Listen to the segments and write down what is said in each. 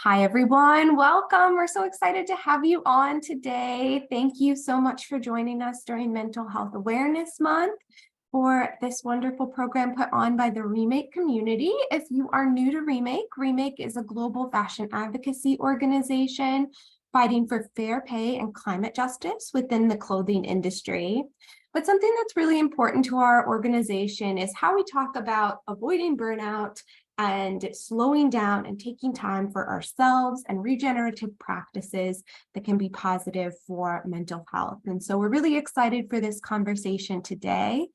Hi, everyone. Welcome. We're so excited to have you on today. Thank you so much for joining us during Mental Health Awareness Month for this wonderful program put on by the Remake community. If you are new to Remake is a global fashion advocacy organization fighting for fair pay and climate justice within the clothing industry. But something that's really important to our organization is how we talk about avoiding burnout and slowing down and taking time for ourselves and regenerative practices that can be positive for mental health. And so we're really excited for this conversation today.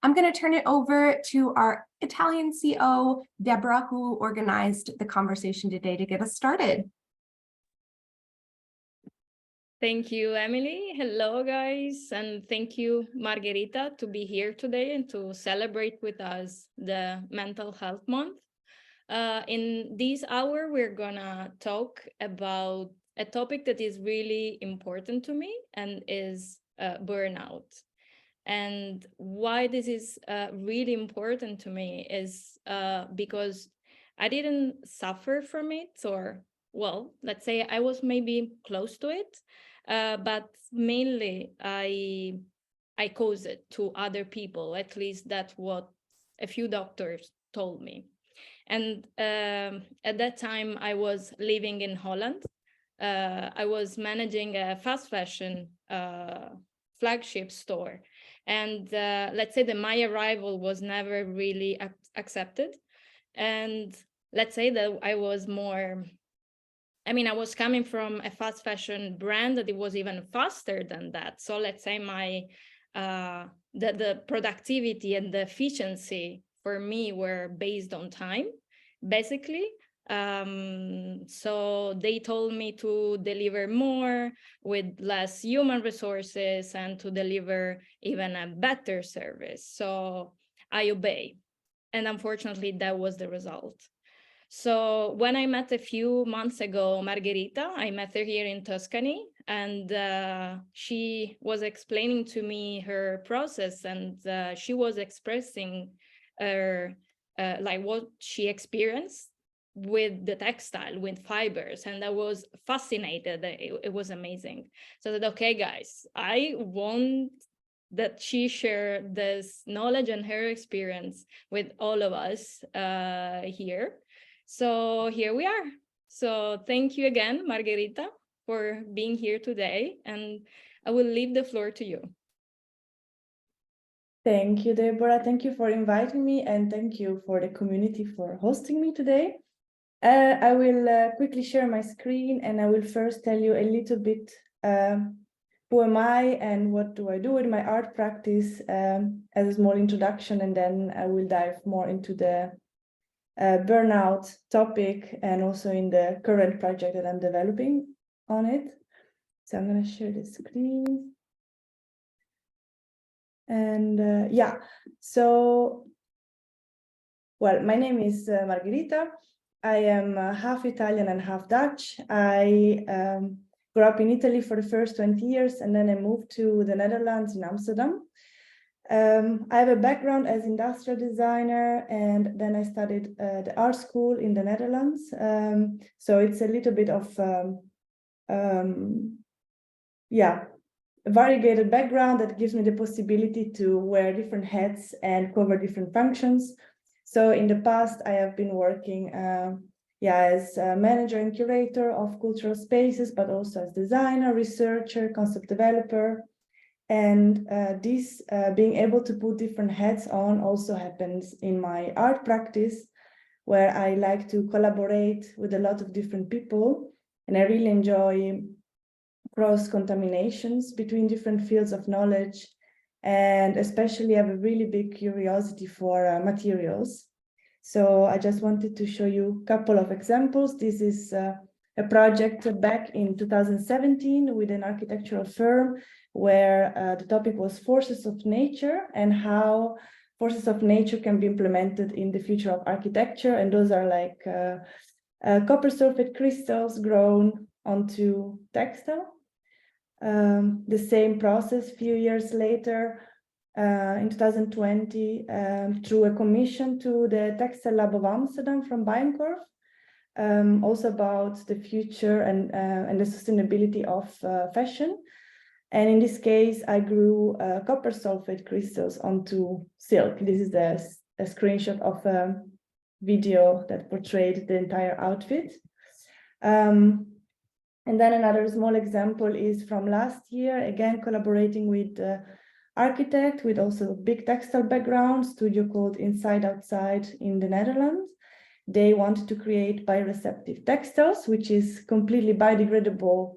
I'm going to turn it over to our Italian CO, Debora, who organized the conversation today to get us started. Thank you, Emily. Hello, guys. And thank you, Margherita, to be here today and to celebrate with us the Mental Health Month. In this hour, we're gonna talk about a topic that is really important to me and is burnout. And why this is really important to me is because I didn't suffer from it, or, well, let's say I was maybe close to it, but mainly I caused it to other people. At least that's what a few doctors told me. And at that time, I was living in Holland. I was managing a fast fashion flagship store. And let's say that my arrival was never really accepted. And let's say that I was more, I was coming from a fast fashion brand that it was even faster than that. So let's say my the productivity and the efficiency for me were based on time, basically. So they told me to deliver more with less human resources and to deliver even a better service. So I obey. And unfortunately, that was the result. So when I met a few months ago, Margherita, I met her here in Tuscany, and she was explaining to me her process, and she was expressing her, like what she experienced with the textile, with fibers, and I was fascinated. It was amazing. So I said, okay, guys, I want that she shared this knowledge and her experience with all of us here. So here we are. So thank you again, Margherita, for being here today, and I will leave the floor to you. Thank you, Debora. Thank you for inviting me, and thank you for the community for hosting me today. I will quickly share my screen, and I will first tell you a little bit who am I and what do I do in my art practice as a small introduction, and then I will dive more into the burnout topic and also in the current project that I'm developing on it. So I'm going to share the screen. And yeah, so, well, my name is Margherita. I am half Italian and half Dutch. I grew up in Italy for the first 20 years, and then I moved to the Netherlands in Amsterdam. I have a background as industrial designer, and then I studied the art school in the Netherlands. So it's a little bit of, yeah, a variegated background that gives me the possibility to wear different hats and cover different functions. So in the past, I have been working as a manager and curator of cultural spaces, but also as designer, researcher, concept developer. And this being able to put different hats on also happens in my art practice, where I like to collaborate with a lot of different people. And I really enjoy cross-contaminations between different fields of knowledge, and especially have a really big curiosity for materials. So I just wanted to show you a couple of examples. This is a project back in 2017 with an architectural firm where the topic was forces of nature and how forces of nature can be implemented in the future of architecture. And those are like copper sulfate crystals grown onto textile. The same process a few years later, in 2020, through a commission to the Textile Lab of Amsterdam from Bijenkorf, also about the future and the sustainability of fashion. And in this case, I grew copper sulfate crystals onto silk. This is a screenshot of a video that portrayed the entire outfit. And then another small example is from last year, again, collaborating with architect with also big textile background, studio called Inside Outside in the Netherlands. They wanted to create bioreceptive textiles, which is completely biodegradable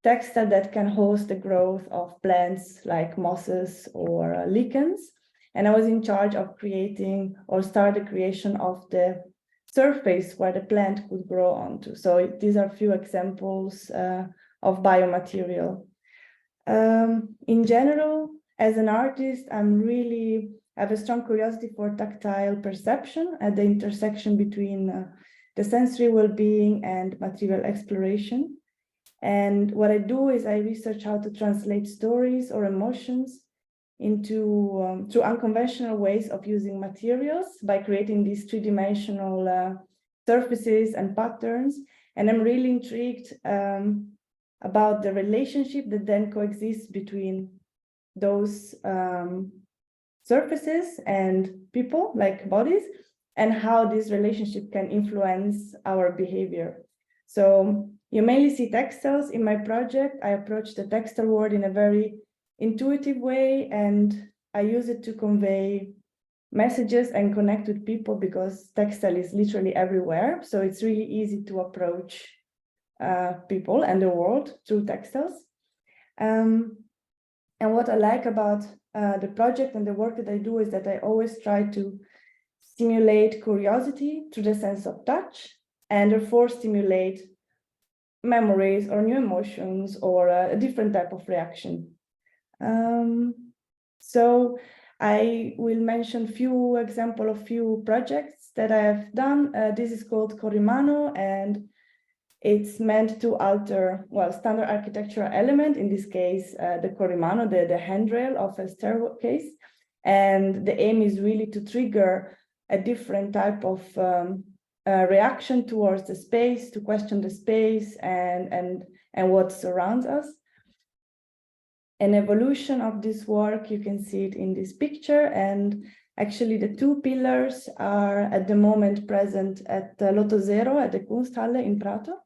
textile that can host the growth of plants like mosses or lichens. And I was in charge of creating or start the creation of the surface where the plant could grow onto. So these are a few examples of biomaterial. In general, as an artist, I have a strong curiosity for tactile perception at the intersection between the sensory well-being and material exploration. And what I do is I research how to translate stories or emotions into through unconventional ways of using materials by creating these three-dimensional surfaces and patterns. And I'm really intrigued about the relationship that then coexists between those surfaces and people, like bodies, and how this relationship can influence our behavior. So you mainly see textiles in my project. I approach the textile world in a very intuitive way, and I use it to convey messages and connect with people because textile is literally everywhere. So it's really easy to approach people and the world through textiles. And what I like about the project and the work that I do is that I always try to stimulate curiosity through the sense of touch, and therefore stimulate memories or new emotions or a different type of reaction. So I will mention few examples of few projects that I have done. This is called Corrimano, and it's meant to alter, well, standard architectural element, in this case, the Corrimano, the handrail of a staircase. And the aim is really to trigger a different type of reaction towards the space, to question the space and what surrounds us. An evolution of this work, you can see it in this picture, and actually the two pillars are at the moment present at Lotto Zero at the Kunsthalle in Prato.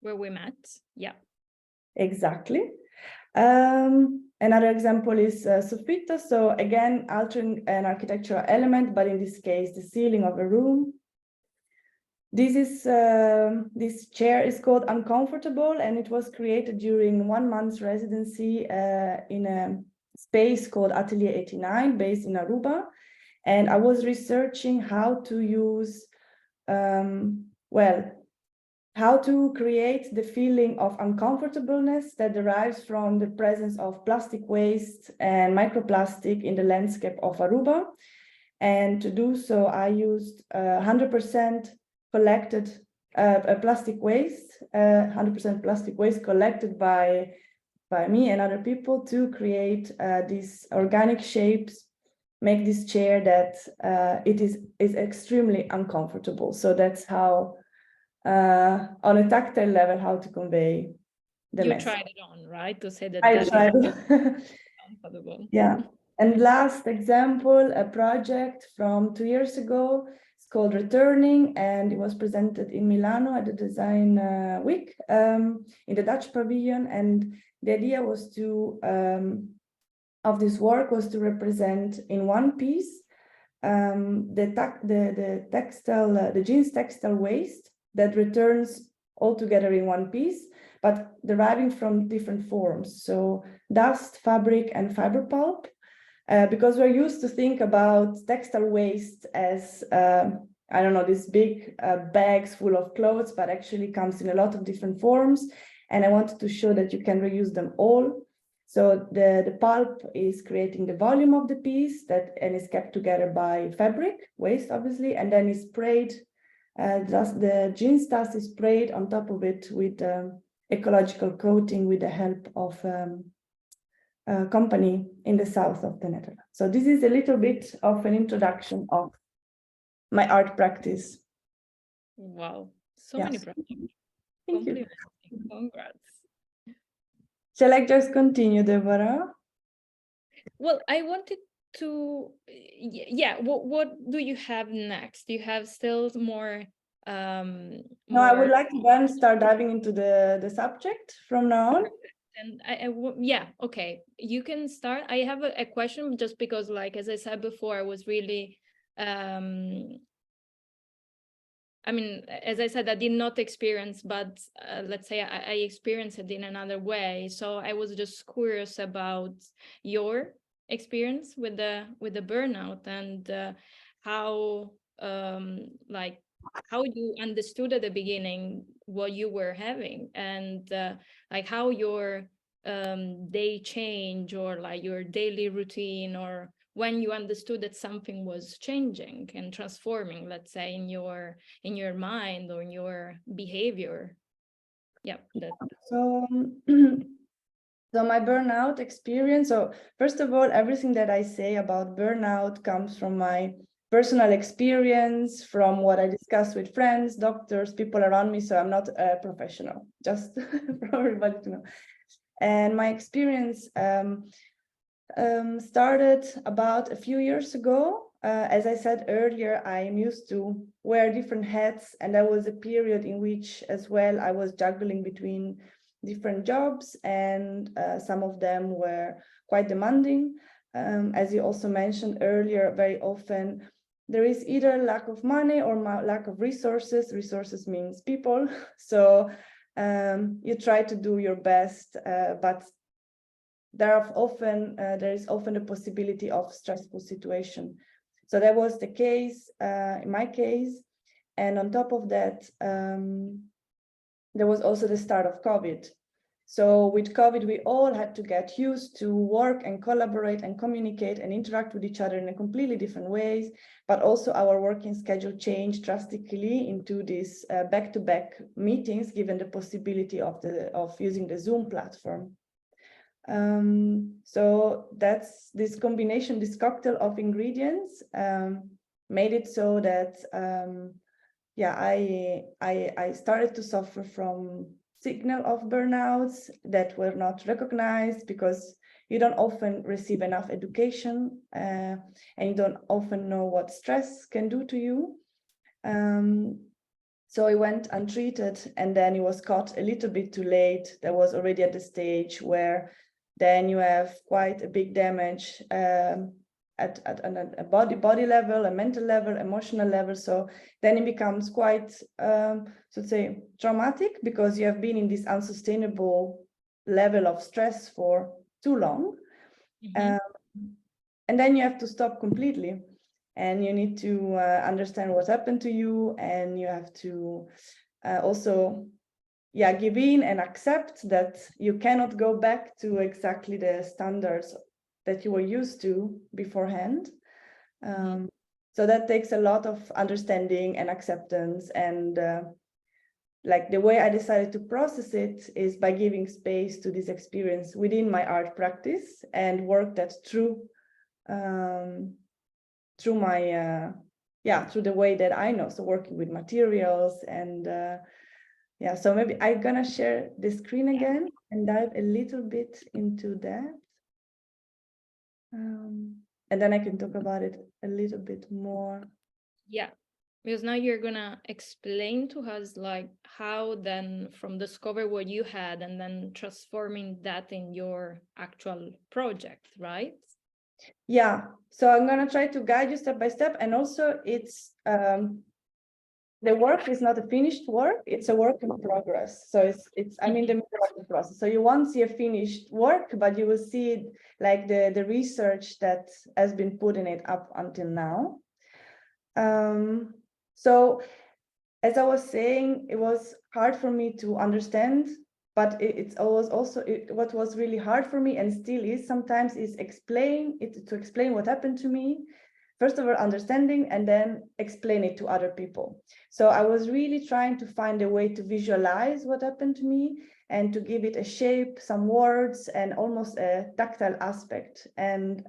Where we met, yeah. Exactly. Another example is soffitto. So again, altering an architectural element, but in this case, the ceiling of a room. This chair is called Uncomfortable, and it was created during 1 month's residency in a space called Atelier 89, based in Aruba. And I was researching how to use, how to create the feeling of uncomfortableness that derives from the presence of plastic waste and microplastic in the landscape of Aruba. And to do so, I used 100% collected plastic waste, 100% plastic waste collected by me and other people to create these organic shapes, make this chair that it is extremely uncomfortable. So that's how, on a tactile level, how to convey the message. You tried it on, right? To say that I tried. Comfortable. Yeah. And last example, a project from 2 years ago. It's called Returning, and it was presented in Milano at the Design Week in the Dutch Pavilion. And the idea was to, of this work was to represent in one piece the textile, the jeans textile waste that returns all together in one piece, but deriving from different forms. So dust, fabric, and fiber pulp. Because we're used to think about textile waste as, I don't know, these big bags full of clothes, but actually comes in a lot of different forms. And I wanted to show that you can reuse them all. So the pulp is creating the volume of the piece and is kept together by fabric, waste, obviously, and then is sprayed, the jeans dust is sprayed on top of it with ecological coating with the help of company in the south of the Netherlands. So this is a little bit of an introduction of my art practice. Wow, So Yes. many projects. Thank you. Compliments. Congrats. Shall I just continue, Debora? Well, I wanted to, yeah, what do you have next? Do you have still more No, I would more like to then start diving into the subject from now on. and yeah, okay, you can start. I have a question just because, like, as I said before, I was really I mean, as I said, I did not experience, but let's say I experienced it in another way. So I was just curious about your experience with the burnout and how like how you understood at the beginning what you were having and like how your day change or like your daily routine or when you understood that something was changing and transforming, let's say, in your mind or in your behavior. Yeah, that. So, so my burnout experience. So first of all, everything that I say about burnout comes from my personal experience, from what I discuss with friends, doctors, people around me. So I'm not a professional, just for everybody to know. And my experience started about a few years ago. As I said earlier, I am used to wear different hats, and there was a period in which as well I was juggling between different jobs, and some of them were quite demanding. As you also mentioned earlier, very often there is either lack of money or lack of resources. Resources means people. So you try to do your best, but there is often the possibility of stressful situation. So that was the case in my case. And on top of that, there was also the start of COVID. So with COVID, we all had to get used to work and collaborate and communicate and interact with each other in a completely different ways. But also our working schedule changed drastically into these back-to-back meetings, given the possibility of using the Zoom platform. So that's this combination, this cocktail of ingredients made it so that yeah, I started to suffer from signal of burnouts that were not recognized because you don't often receive enough education and you don't often know what stress can do to you. So I went untreated, and then it was caught a little bit too late. That was already at the stage where then you have quite a big damage at a body level, a mental level, emotional level. So then it becomes quite, so to say, traumatic because you have been in this unsustainable level of stress for too long. And then you have to stop completely. And you need to understand what happened to you, and you have to also give in and accept that you cannot go back to exactly the standards that you were used to beforehand. So that takes a lot of understanding and acceptance. And like the way I decided to process it is by giving space to this experience within my art practice and work that through my through the way that I know, so working with materials. And so maybe I'm gonna share the screen again and dive a little bit into that, and then I can talk about it a little bit more. Yeah, because now you're gonna explain to us like how then from discover what you had and then transforming that in your actual project, right? Yeah, so I'm gonna try to guide you step by step, and also it's the work is not a finished work, it's a work in progress. So it's I'm in the middle of the process. So you won't see a finished work, but you will see like the research that has been put in it up until now. So as I was saying, it was hard for me to understand, but it's always also what was really hard for me and still is sometimes is to explain what happened to me. First of all, understanding, and then explain it to other people. So I was really trying to find a way to visualize what happened to me and to give it a shape, some words, and almost a tactile aspect. And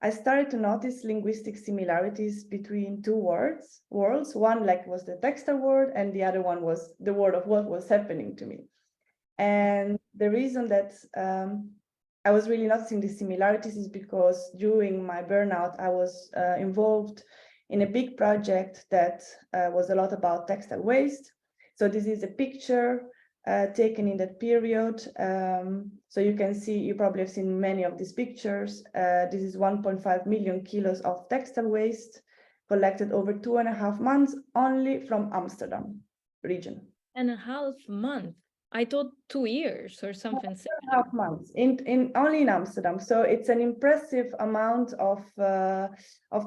I started to notice linguistic similarities between two worlds. One like was the textile world, and the other one was the world of what was happening to me. And the reason that I was really noticing these similarities is because during my burnout, I was involved in a big project that was a lot about textile waste. So this is a picture taken in that period. So you can see, you probably have seen many of these pictures. This is 1.5 million kilos of textile waste collected over 2.5 months only from Amsterdam region. 2.5 months. I thought 2 years or something. 2.5 months in only in Amsterdam. So it's an impressive amount of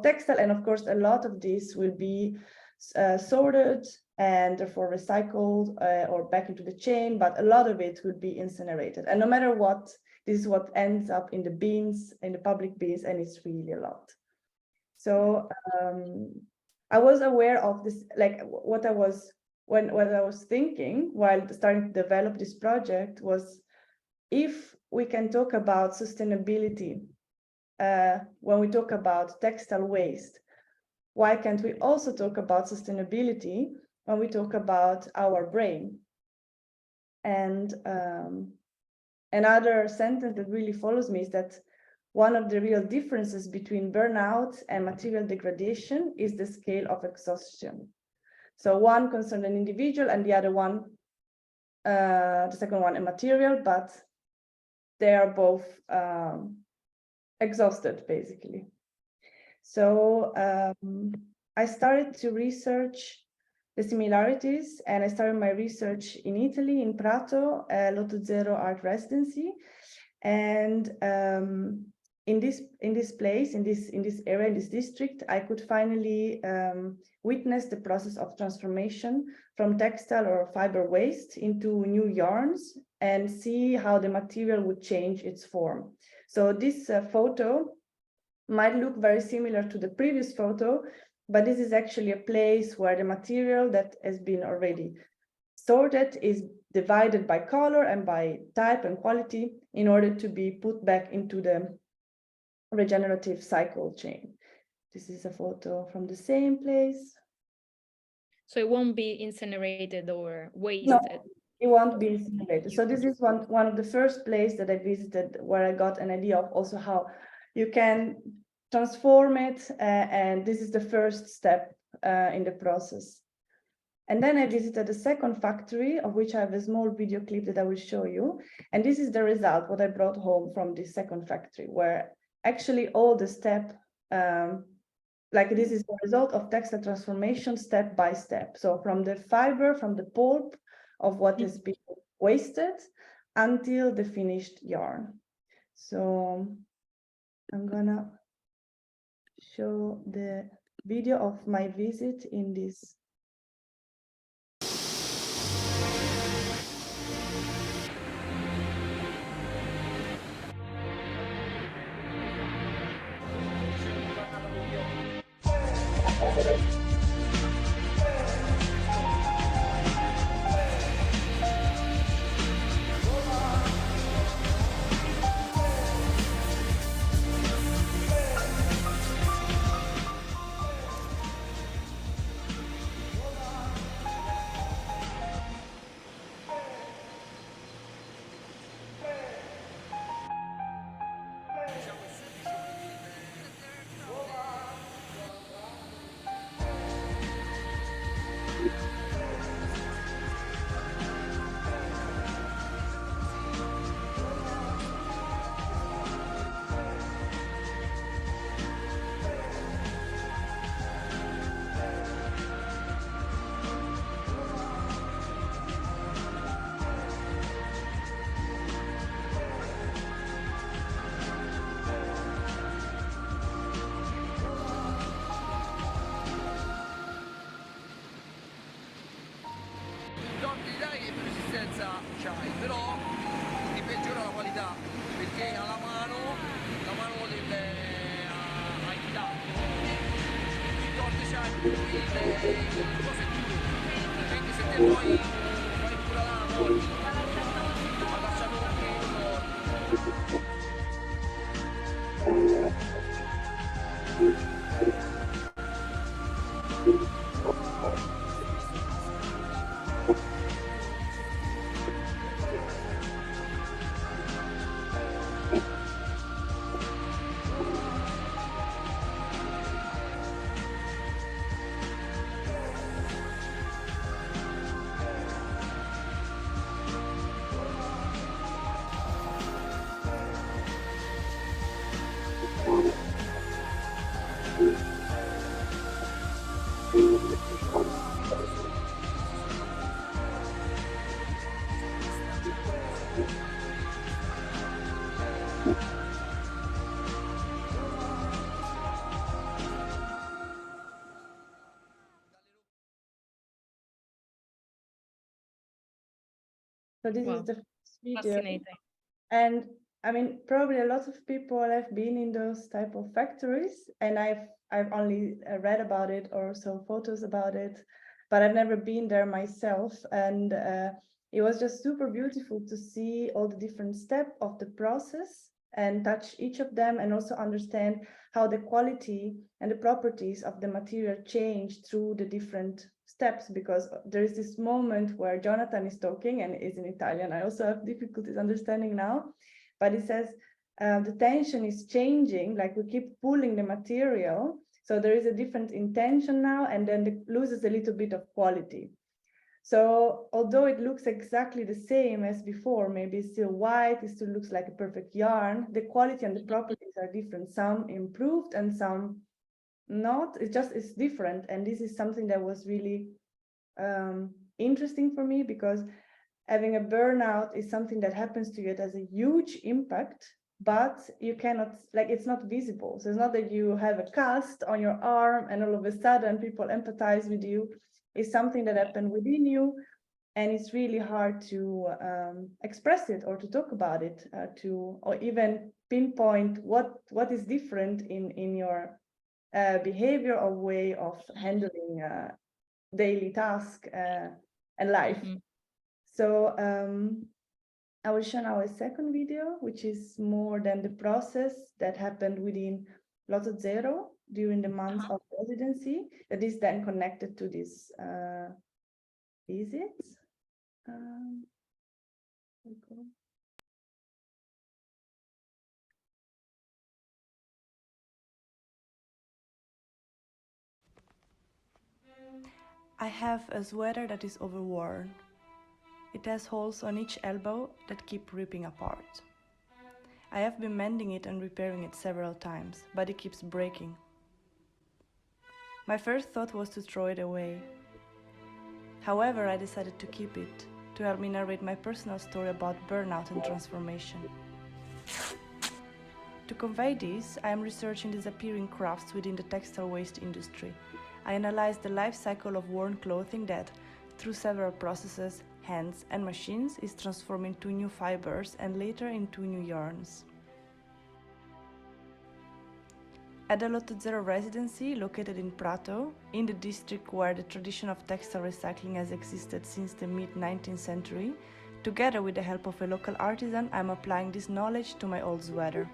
textile, and of course a lot of this will be sorted and therefore recycled or back into the chain, but a lot of it will be incinerated. And no matter what, this is what ends up in the bins, in the public bins, and it's really a lot. So I was aware of this, like what I was thinking while starting to develop this project was, if we can talk about sustainability when we talk about textile waste, why can't we also talk about sustainability when we talk about our brain? And another sentence that really follows me is that one of the real differences between burnout and material degradation is the scale of exhaustion. So one concerns an individual and the other one, the second one, a material, but they are both exhausted, basically. So I started to research the similarities, and I started my research in Italy, in Prato, Lotto Zero art residency. And in this place, in this area, in this district, I could finally witness the process of transformation from textile or fiber waste into new yarns, and see how the material would change its form. So this photo might look very similar to the previous photo, but this is actually a place where the material that has been already sorted is divided by color and by type and quality in order to be put back into the regenerative cycle chain. This is a photo from the same place. So it won't be incinerated or wasted? No, it won't be incinerated. So this is one of the first places that I visited where I got an idea of also how you can transform it, and this is the first step in the process. And then I visited a second factory, of which I have a small video clip that I will show you. And this is the result, what I brought home from this second factory, where actually all the step, like this is the result of textile transformation step by step. So from the fiber, from the pulp of what has been wasted until the finished yarn. So I'm gonna show the video of my visit in this. c'hai, però ti peggiora la qualità perché alla mano la mano deve aiutarti, ti toglie c'hai le cose dure, quindi se te poi fai pure la molti ma lasciamo anche So this Wow. is the first video. Fascinating. And I mean, probably a lot of people have been in those type of factories, and I've only read about it or saw photos about it, but I've never been there myself. And it was just super beautiful to see all the different steps of the process and touch each of them, and also understand how the quality and the properties of the material change through the different steps, because there is this moment where Jonathan is talking, and it's in Italian. I also have difficulties understanding now, but it says the tension is changing, like we keep pulling the material. So there is a different intention now, and then it loses a little bit of quality. So although it looks exactly the same as before, maybe it's still white, it still looks like a perfect yarn, the quality and the properties are different. Some improved and some not. It's different. And this is something that was really interesting for me, because having a burnout is something that happens to you. It has a huge impact, but you cannot, like, it's not visible. So it's not that you have a cast on your arm and all of a sudden people empathize with you. It's something that happened within you, and it's really hard to express it or to talk about it, or even pinpoint what is different in your behavior or way of handling daily task and life. Mhm. So I will show now a second video, which is more than the process that happened within Lotto Zero during the months of residency, that is then connected to this visits. Okay. I have a sweater that is overworn. It has holes on each elbow that keep ripping apart. I have been mending it and repairing it several times, but it keeps breaking. My first thought was to throw it away. However, I decided to keep it, to help me narrate my personal story about burnout and transformation. To convey this, I am researching disappearing crafts within the textile waste industry. I analyzed the life cycle of worn clothing that, through several processes, hands and machines, is transformed into new fibers and later into new yarns. At the Lotto Zero residency, located in Prato, in the district where the tradition of textile recycling has existed since the mid-19th century, together with the help of a local artisan, I am applying this knowledge to my old sweater.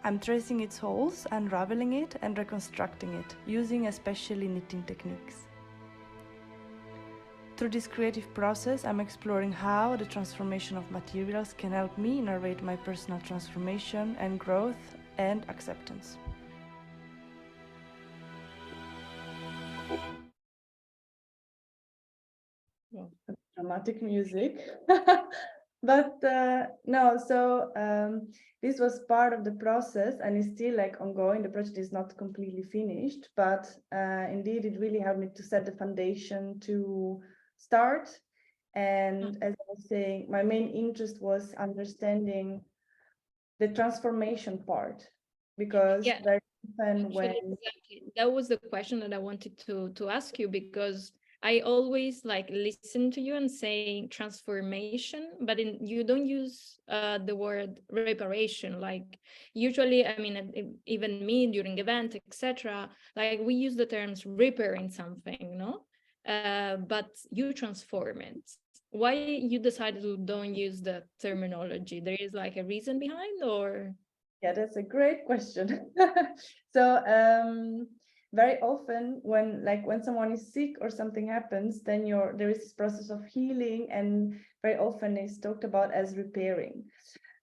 I'm tracing its holes, unraveling it and reconstructing it, using especially knitting techniques. Through this creative process, I'm exploring how the transformation of materials can help me narrate my personal transformation and growth and acceptance. Wow. Dramatic music. But no, so this was part of the process and is still like ongoing. The project is not completely finished, but indeed it really helped me to set the foundation to start. And as I was saying, my main interest was understanding the transformation part, because Yeah, very often when exactly. That was the question that I wanted to ask you, because I always like listen to you and saying transformation, but you don't use the word reparation. Like usually, I mean, even me during event, etc. Like we use the terms repairing something, no? But you transform it. Why you decided to don't use the terminology? There is like a reason behind, or? Yeah, that's a great question. So very often when someone is sick or something happens, then there is this process of healing, and very often it's talked about as repairing.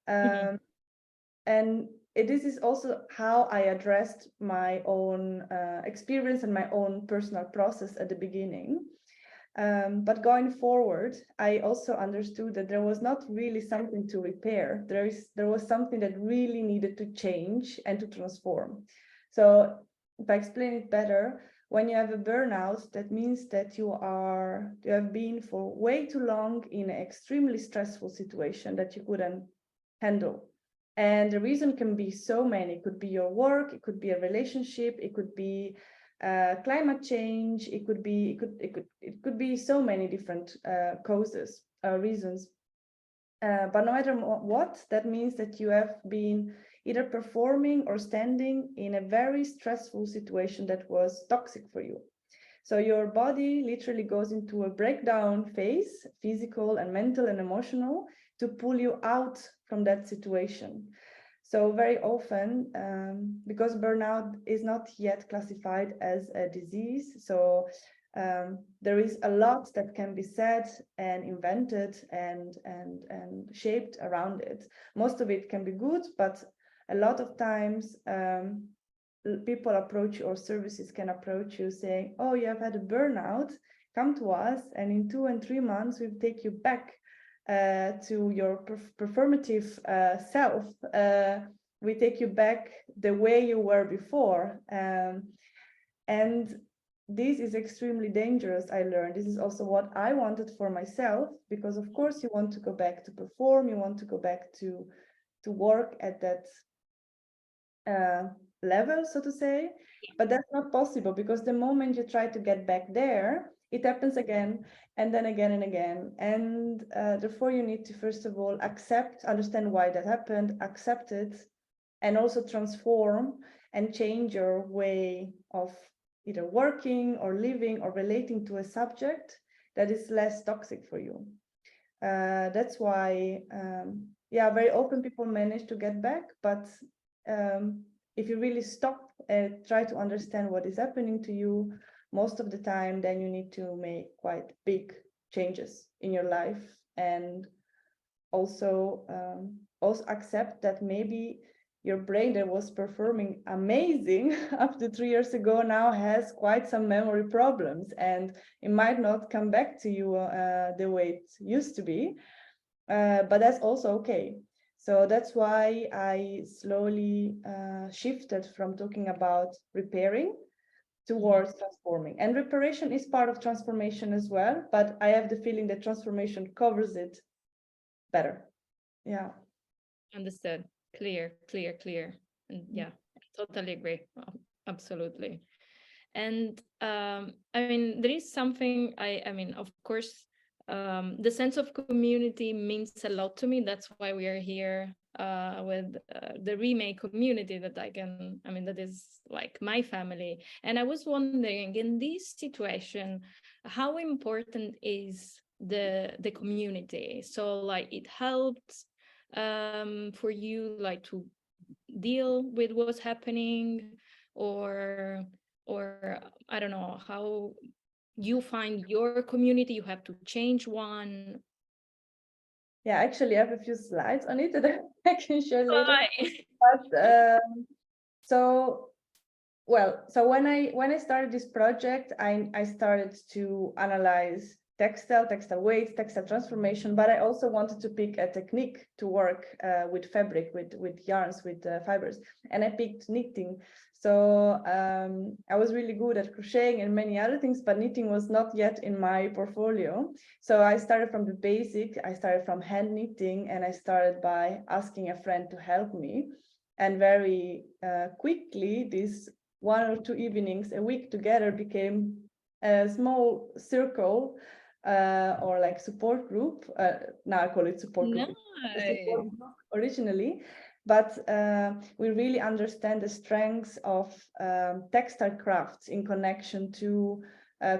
And this is also how I addressed my own experience and my own personal process at the beginning. But going forward, I also understood that there was not really something to repair. There was something that really needed to change and to transform. So if I explain it better, when you have a burnout, that means that you have been for way too long in an extremely stressful situation that you couldn't handle. And the reason can be so many. It could be your work, it could be a relationship, it could be climate change, it could be so many different causes, reasons. But no matter what, that means that you have been either performing or standing in a very stressful situation that was toxic for you. So your body literally goes into a breakdown phase, physical and mental and emotional, to pull you out from that situation. So very often, because burnout is not yet classified as a disease, so there is a lot that can be said and invented and shaped around it. Most of it can be good, but a lot of times people approach you, or services can approach you saying, oh, you have had a burnout, come to us, and in 2 and 3 months we'll take you back to your performative self. We take you back the way you were before. And this is extremely dangerous, I learned. This is also what I wanted for myself, because of course you want to go back to perform, you want to go back to work at that level, so to say, but that's not possible, because the moment you try to get back there, it happens again, and then again and again. And therefore you need to, first of all, understand why that happened, accept it, and also transform and change your way of either working or living or relating to a subject that is less toxic for you. That's why, very often people manage to get back, but if you really stop and try to understand what is happening to you, most of the time, then you need to make quite big changes in your life, and also accept that maybe your brain that was performing amazing up to 3 years ago now has quite some memory problems, and it might not come back to you the way it used to be, but that's also okay. So that's why I slowly shifted from talking about repairing towards transforming. And reparation is part of transformation as well, but I have the feeling that transformation covers it better. Yeah. Understood. Clear. And yeah, totally agree. Absolutely. And I mean, there is something, I mean, of course, the sense of community means a lot to me. That's why we are here with the Remake community that is like my family. And I was wondering, in this situation, how important is the community? So like it helps for you like to deal with what's happening, or I don't know how you find your community, you have to change one. Yeah, actually I have a few slides on it that I can share later. Right. But so when I started this project, I started to analyze textile weights, textile transformation, but I also wanted to pick a technique to work with fabric, with yarns, with fibers, and I picked knitting. So I was really good at crocheting and many other things, but knitting was not yet in my portfolio. So I started from the basic. I started from hand knitting, and I started by asking a friend to help me. And very quickly, this 1 or 2 evenings a week together became a small circle or like support group. Now I call it support group. Nice. Support group originally, but we really understand the strengths of textile crafts in connection to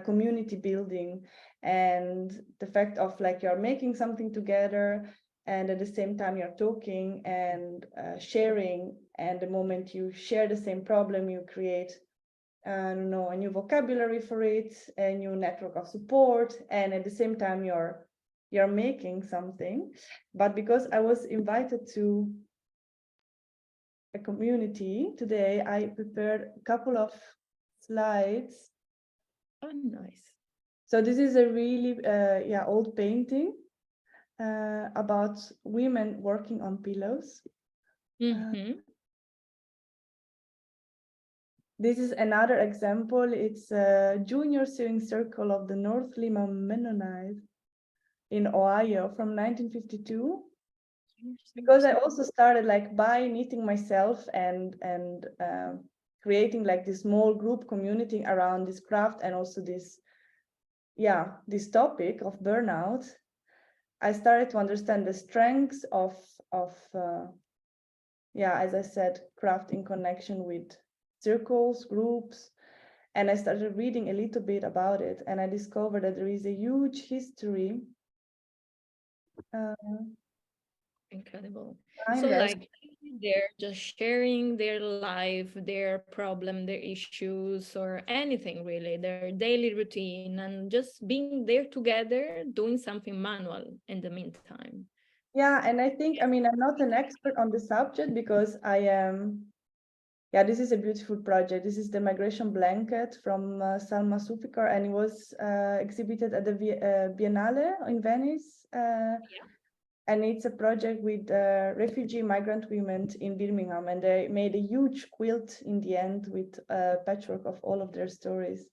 community building, and the fact of like you're making something together, and at the same time you're talking and sharing, and the moment you share the same problem, you create I don't know, a new vocabulary for it, a new network of support, and at the same time you're making something. But because I was invited to a community today, I prepared a couple of slides. Oh, nice. So this is a really old painting about women working on pillows. This is another example. It's a junior sewing circle of the North Lima Mennonite in Ohio from 1952. Because I also started like by knitting myself and creating like this small group community around this craft and also this topic of burnout. I started to understand the strengths of as I said, craft in connection with circles, groups, and I started reading a little bit about it, and I discovered that there is a huge history. Incredible. So like they're just sharing their life, their problem, their issues, or anything really, their daily routine, and just being there together, doing something manual in the meantime. Yeah, and I think, I mean, I'm not an expert on the subject because I am, this is a beautiful project. This is the migration blanket from Salma Sufikar, and it was exhibited at the Biennale in Venice. And it's a project with refugee migrant women in Birmingham, and they made a huge quilt in the end with a patchwork of all of their stories.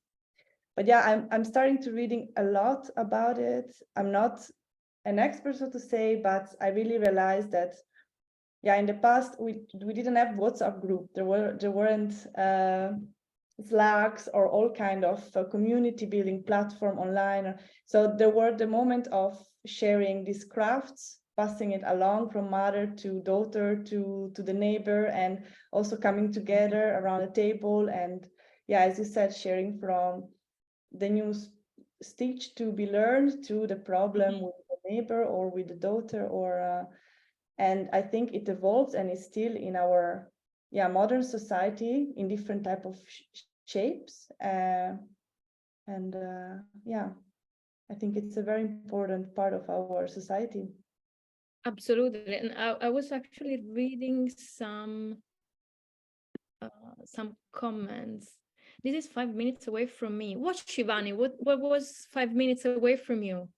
But yeah, I'm starting to reading a lot about it. I'm not an expert, so to say, but I really realized that, in the past we didn't have WhatsApp group. There weren't Slacks or all kind of community building platform online. So there were the moment of sharing these crafts, passing it along from mother to daughter to the neighbor, and also coming together around a table. And as you said, sharing from the new stitch to be learned to the problem with the neighbor or with the daughter, or and I think it evolves and is still in our modern society in different type of shapes. I think it's a very important part of our society. Absolutely. And I was actually reading some comments. This is 5 minutes away from me. What, Shivani? What was 5 minutes away from you?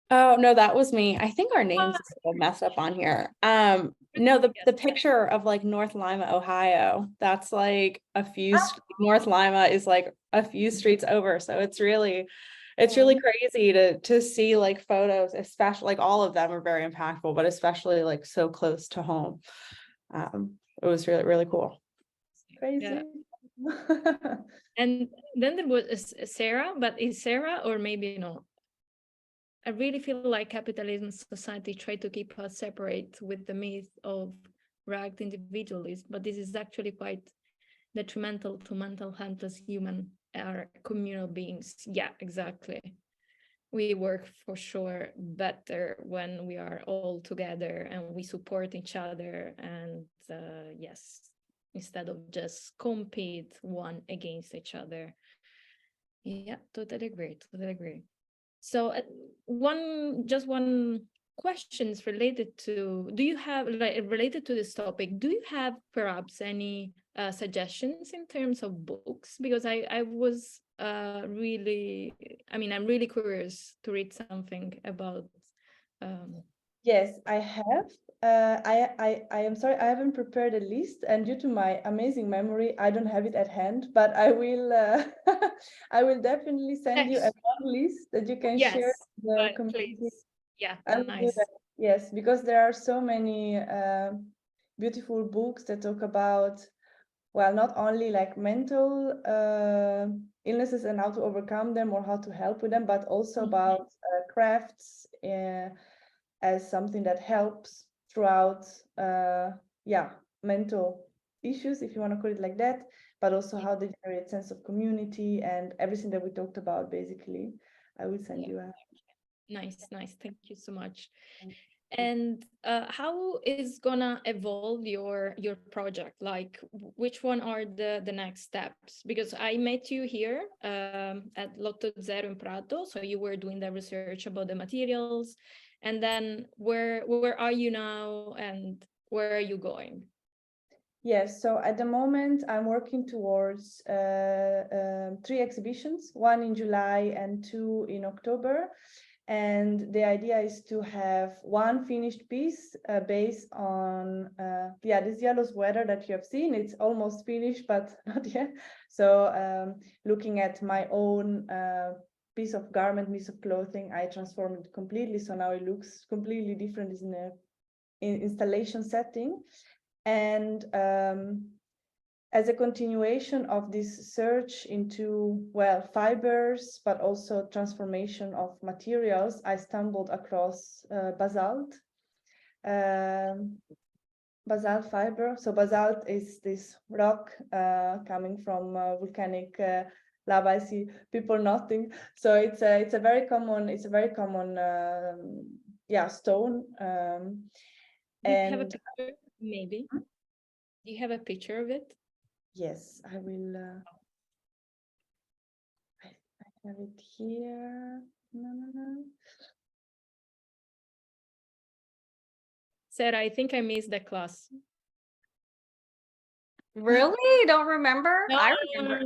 Oh, no, that was me. I think our names are still messed up on here. No, the picture of like North Lima, Ohio, that's like a few, North Lima is like a few streets over. So it's really crazy to see like photos, especially like all of them are very impactful, but especially like so close to home. It was really, really cool. Crazy. Yeah. And then there was Sarah, but is Sarah or maybe not? I really feel like capitalism society try to keep us separate with the myth of ragged individualism, but this is actually quite detrimental to mental health as human are communal beings. Yeah, exactly. We work for sure better when we are all together and we support each other, and yes, instead of just compete one against each other. Yeah, totally agree. So one question is related to, do you have, like, related to this topic, do you have perhaps any suggestions in terms of books? Because I was really, I mean, I'm really curious to read something about. Yes, I have. I am sorry, I haven't prepared a list, and due to my amazing memory, I don't have it at hand. But I will, I will definitely send you a long list that you can share with the community. Please. Yeah, I will do that. Yes, because there are so many beautiful books that talk about, well, not only like mental illnesses and how to overcome them or how to help with them, but also about crafts as something that helps throughout mental issues, if you want to call it like that, but also how they generate sense of community and everything that we talked about. Basically, I will send you a nice. Thank you so much. And how is gonna evolve your project? Like, which one are the next steps? Because I met you here at Lotto Zero in Prato, so you were doing the research about the materials, and then where are you now, and where are you going? Yes, so at the moment I'm working towards 3 exhibitions, one in July and 2 in October. And the idea is to have one finished piece based on this yellow sweater that you have seen. It's almost finished, but not yet. So looking at my own piece of garment, piece of clothing, I transformed it completely. So now it looks completely different. It's in an installation setting. And as a continuation of this search into, well, fibers, but also transformation of materials, I stumbled across basalt fiber. So basalt is this rock coming from volcanic lava. I see people nodding. So it's a very common stone. Do you have a And picture, maybe? Do you have a picture of it? yes, I will. I have it here. No. Sarah, I think I missed the class. Really? Don't remember? No, I remember.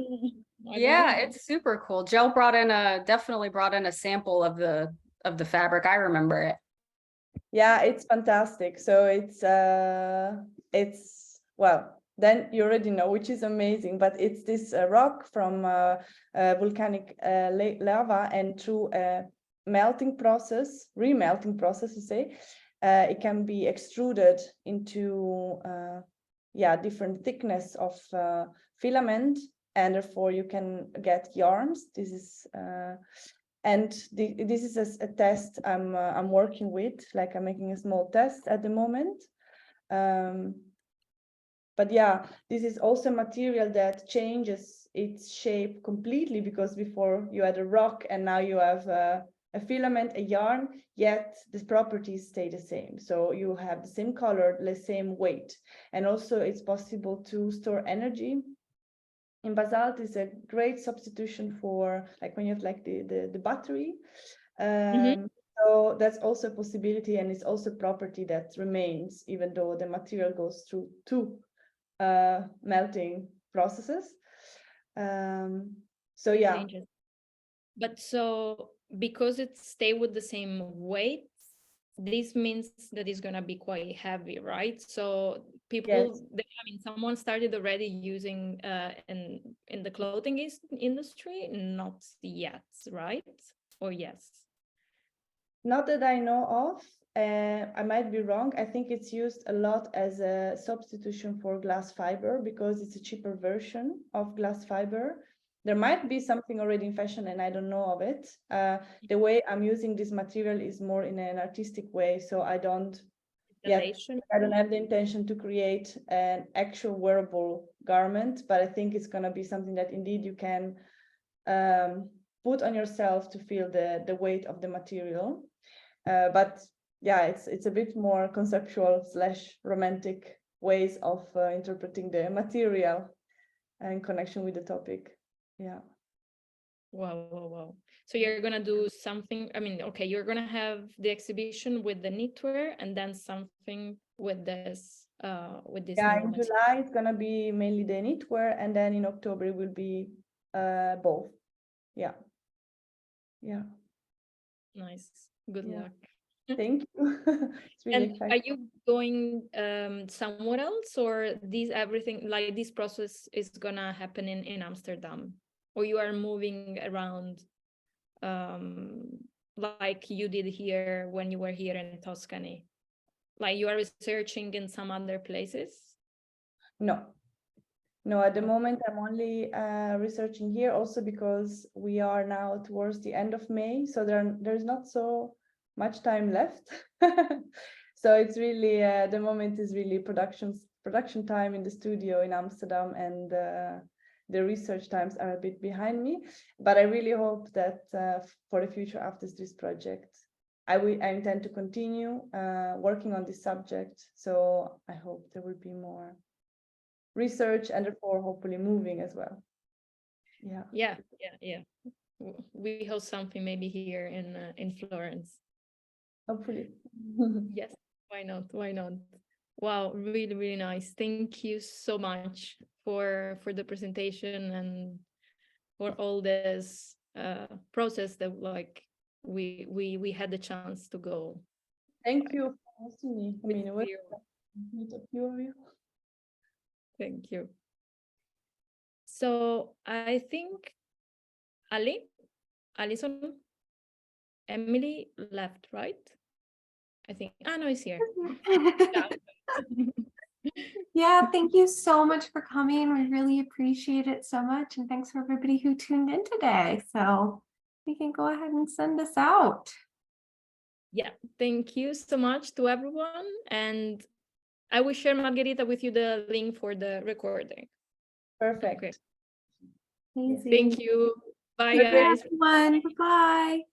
I Yeah, don't. it's super cool. Jill definitely brought in a sample of the fabric. I remember it. Yeah, it's fantastic. So it's well, then you already know, which is amazing. But it's this rock from volcanic lava, and through a melting process, remelting process, to say, it can be extruded into different thickness of filament, and therefore you can get yarns. This is this is a test I'm working with, like I'm making a small test at the moment. But yeah, this is also material that changes its shape completely, because before you had a rock and now you have a filament, a yarn, yet the properties stay the same. So you have the same color, the same weight. And also it's possible to store energy. In basalt is a great substitution for, like, when you have like the battery. So that's also a possibility, and it's also property that remains even though the material goes through 2 melting processes. So yeah. But so because it stay with the same weight, this means that it's gonna be quite heavy, right? So people, Yes. someone started already using in the clothing industry, not yet, right? Or yes? Not that I know of. I might be wrong. I think it's used a lot as a substitution for glass fiber, because it's a cheaper version of glass fiber. There might be something already in fashion and I don't know of it. The way I'm using this material is more in an artistic way, so I don't have the intention to create an actual wearable garment, but I think it's going to be something that indeed you can put on yourself to feel the weight of the material. But yeah, it's a bit more conceptual / romantic ways of interpreting the material in connection with the topic. Yeah. Wow. So you're gonna do something, okay, you're gonna have the exhibition with the knitwear and then something with this Yeah, in July it's gonna be mainly the knitwear, and then in October it will be both. Yeah. Nice. Good luck. Thank you. It's really exciting. Are you going somewhere else, or everything, like this process is gonna happen in Amsterdam, or you are moving around like you did here when you were here in Tuscany? Like you are researching in some other places? No, at the moment I'm only researching here, also because we are now towards the end of May, so there's not so much time left. So it's really the moment is really production time in the studio in Amsterdam, and the research times are a bit behind me. But I really hope that for the future after this project, I intend to continue working on this subject. So I hope there will be more research and therefore hopefully moving as well. Yeah. Yeah. We hope something maybe here in Florence. Hopefully. Yes, why not? Why not? Wow, really, really nice. Thank you so much for the presentation and for all this process that like we had the chance to go. Thank you for hosting me. I mean, it was you. meet a few of you. Thank you. So I think Alison, Emily left, right? I think. No, it's here. Yeah, thank you so much for coming. We really appreciate it so much. And thanks for everybody who tuned in today. So we can go ahead and send this out. Yeah, thank you so much to everyone. And I will share, Margherita, with you the link for the recording. Perfect. Okay. Amazing. Thank you. Bye, Bye, guys. everyone. Bye-bye.